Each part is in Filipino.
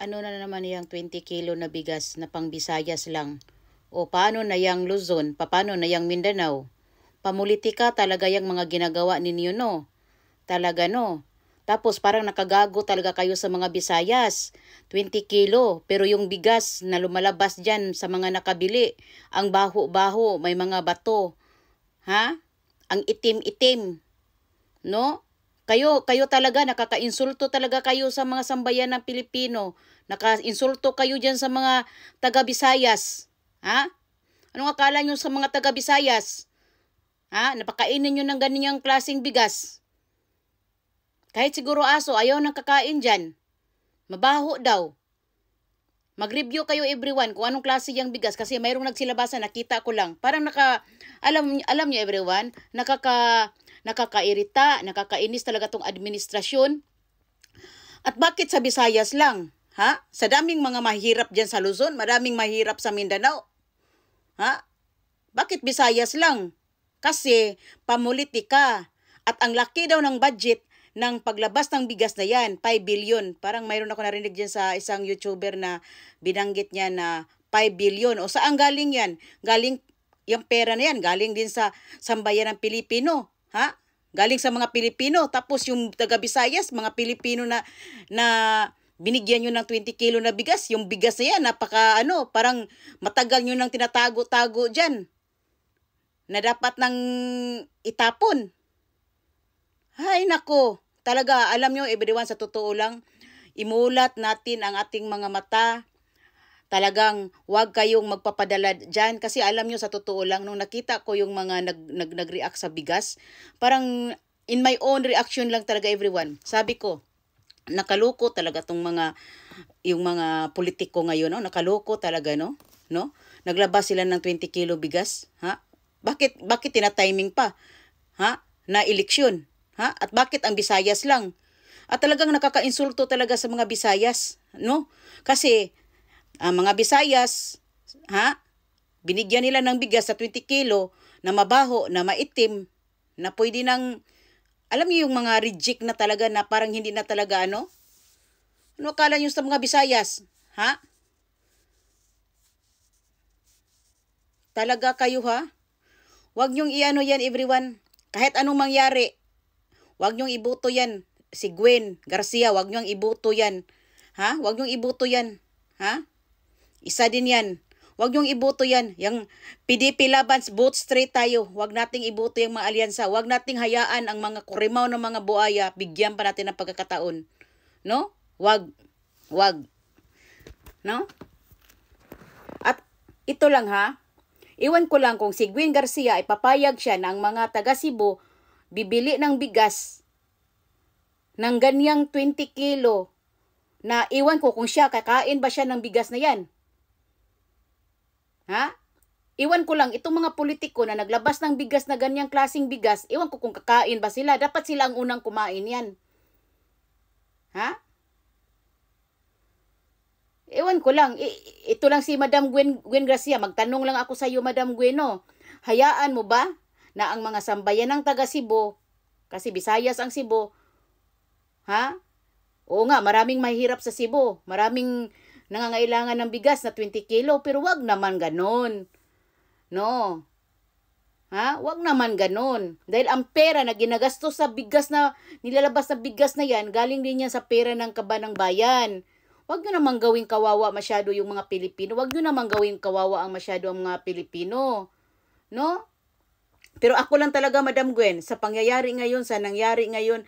Ano na naman yung 20 kilo na bigas na pang Visayas lang? O paano na yung Luzon? Paano na yung Mindanao? Pamulitika talaga yung mga ginagawa ninyo, no? Talaga, no? Tapos parang nakagago talaga kayo sa mga Visayas. 20 kilo. Pero yung bigas na lumalabas dyan sa mga nakabili, ang baho-baho, may mga bato. Ha? Ang itim-itim. No? Kayo talaga, nakaka-insulto talaga kayo sa mga sambayan ng Pilipino. Naka-insulto kayo dyan sa mga taga-Visayas. Ha? Anong akala nyo sa mga taga-Visayas? Ha? Napakainin nyo ng ganyang klaseng bigas. Kahit siguro aso, ayaw nang kakain dyan. Mabaho daw. Mag-review kayo everyone kung anong klase yung bigas kasi mayroong nagsilabasan, nakita ko lang. Parang alam niyo everyone, nakakairita, nakakainis talaga tong administrasyon. At bakit sa Visayas lang? Ha? Sa daming mga mahirap dyan sa Luzon, maraming mahirap sa Mindanao. Ha? Bakit Visayas lang? Kasi pamulitika. At ang laki daw ng budget ng paglabas ng bigas na yan, 5 billion. Parang mayroon ako narinig dyan sa isang YouTuber na binanggit niya na 5 billion. O saan galing yan? Galing, yung pera na yan, galing din sa sambayan ng Pilipino. Ha? Galing sa mga Pilipino. Tapos yung taga-Visayas, mga Pilipino na binigyan nyo ng 20 kilo na bigas. Yung bigas na yan, parang matagal nyo nang tinatago-tago dyan. Na dapat nang itapon. Hay nako. Talaga, alam nyo, everyone, sa totoo lang, imulat natin ang ating mga mata. Talagang wag kayong magpapadala dyan. Kasi alam nyo, sa totoo lang, nung nakita ko yung mga nag-react sa bigas, parang in my own reaction lang talaga, everyone. Sabi ko, nakaloko talaga yung mga politiko ngayon, no? Nakaloko talaga, no? Naglabas sila ng 20 kilo bigas, ha? Bakit tina-timing pa? Ha? Na eleksyon. Ha? At bakit ang Visayas lang? At talagang nakaka-insulto talaga sa mga Visayas, no? Kasi ang mga Visayas, ha? Binigyan nila ng bigas sa 20 kilo na mabaho, na maitim, na pwede nang, alam niyo yung mga reject na talaga na parang hindi na talaga ano? Ano akala niyo sa mga Visayas? Ha? Talaga kayo, ha? Huwag niyong iano yan, everyone. Kahit anong mangyari, huwag niyong iboto yan. Si Gwen Garcia, huwag niyong iboto yan. Ha? Huwag niyong iboto yan. Ha? Isa din yan. Huwag niyong iboto yan. Yung PDP Labans, vote straight tayo. Huwag nating iboto yung mga alyansa. Huwag nating hayaan ang mga kurimaw ng mga buaya. Bigyan pa natin ng pagkakataon. No? Huwag. No? At ito lang, ha? Iwan ko lang kung si Gwen Garcia ay papayag siya na ang mga taga Cebu bibili ng bigas ng ganyang 20 kilo na iwan ko kung siya, kakain ba siya ng bigas na yan? Ha? Iwan ko lang, itong mga politiko na naglabas ng bigas na ganyang klaseng bigas, iwan ko kung kakain ba sila. Dapat sila ang unang kumain yan. Ha? Ewan ko lang, ito lang si Madam Gwen Garcia. Magtanong lang ako sa iyo, Madam Gwen, no? Hayaan mo ba na ang mga sambayan ng taga Cebu, kasi Visayas ang Cebu, ha? Oo nga, maraming mahirap sa Cebu. Maraming nangangailangan ng bigas na 20 kilo, pero wag naman ganon. No? Ha? Wag naman ganon. Dahil ang pera na ginagastos sa bigas na, nilalabas sa bigas na yan, galing din yan sa pera ng kabanang bayan. Huwag nyo naman gawing kawawa masyado yung mga Pilipino. Huwag nyo naman gawing kawawa ang masyado ang mga Pilipino. No? Pero ako lang talaga, Madam Gwen, sa pangyayari ngayon, sa nangyari ngayon,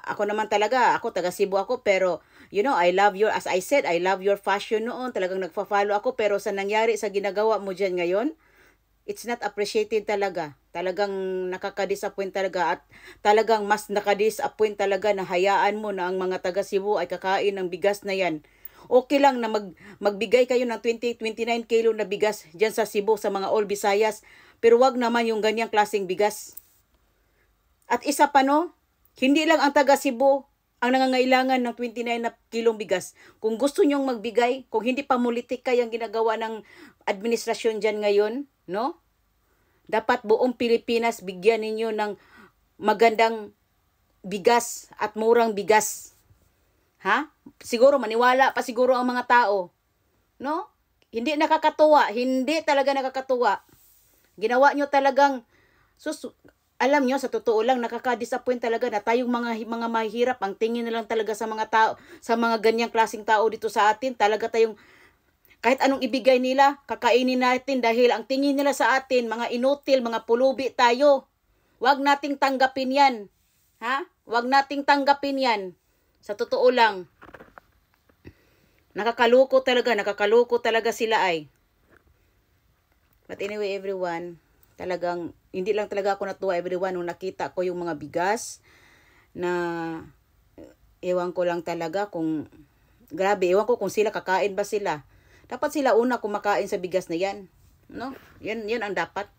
ako naman talaga, ako taga Cebu ako, pero, I love as I said, I love your fashion noon, talagang nagfa-follow ako, pero sa nangyari, sa ginagawa mo dyan ngayon, it's not appreciated talaga. Talagang nakaka-disappoint talaga at talagang mas nakadisappoint talaga na hayaan mo na ang mga taga Cebu ay kakain ng bigas na yan. Okay lang na magbigay kayo ng 29 kilo na bigas dyan sa Cebu sa mga All Visayas, pero wag naman yung ganyang klaseng bigas. At isa pa, no, hindi lang ang taga Cebu ang nangangailangan ng 29 na kilong bigas. Kung gusto nyong magbigay, kung hindi pa politika yung ginagawa ng administrasyon dyan ngayon, no? Dapat buong Pilipinas bigyan ninyo ng magandang bigas at murang bigas. Ha? Siguro maniwala pa siguro ang mga tao. No? Hindi nakakatuwa. Hindi talaga nakakatuwa. Ginawa nyo talagang, alam nyo, sa totoo lang, nakaka-disappoint talaga na tayong mga mahirap, ang tingin na lang talaga sa mga tao, sa mga ganyang klaseng tao dito sa atin, talaga tayong, kahit anong ibigay nila, kakainin natin dahil ang tingin nila sa atin, mga inutil, mga pulubi tayo. Huwag nating tanggapin yan. Ha? Huwag nating tanggapin yan. Sa totoo lang. Nakakaluko talaga sila ay. But anyway, everyone, talagang, hindi lang talaga ako natuwa, everyone, nung nakita ko yung mga bigas na, ewan ko lang talaga kung, grabe, ewan ko kung sila kakain ba sila. Dapat sila una kumakain sa bigas na yan. No? Yan ang dapat.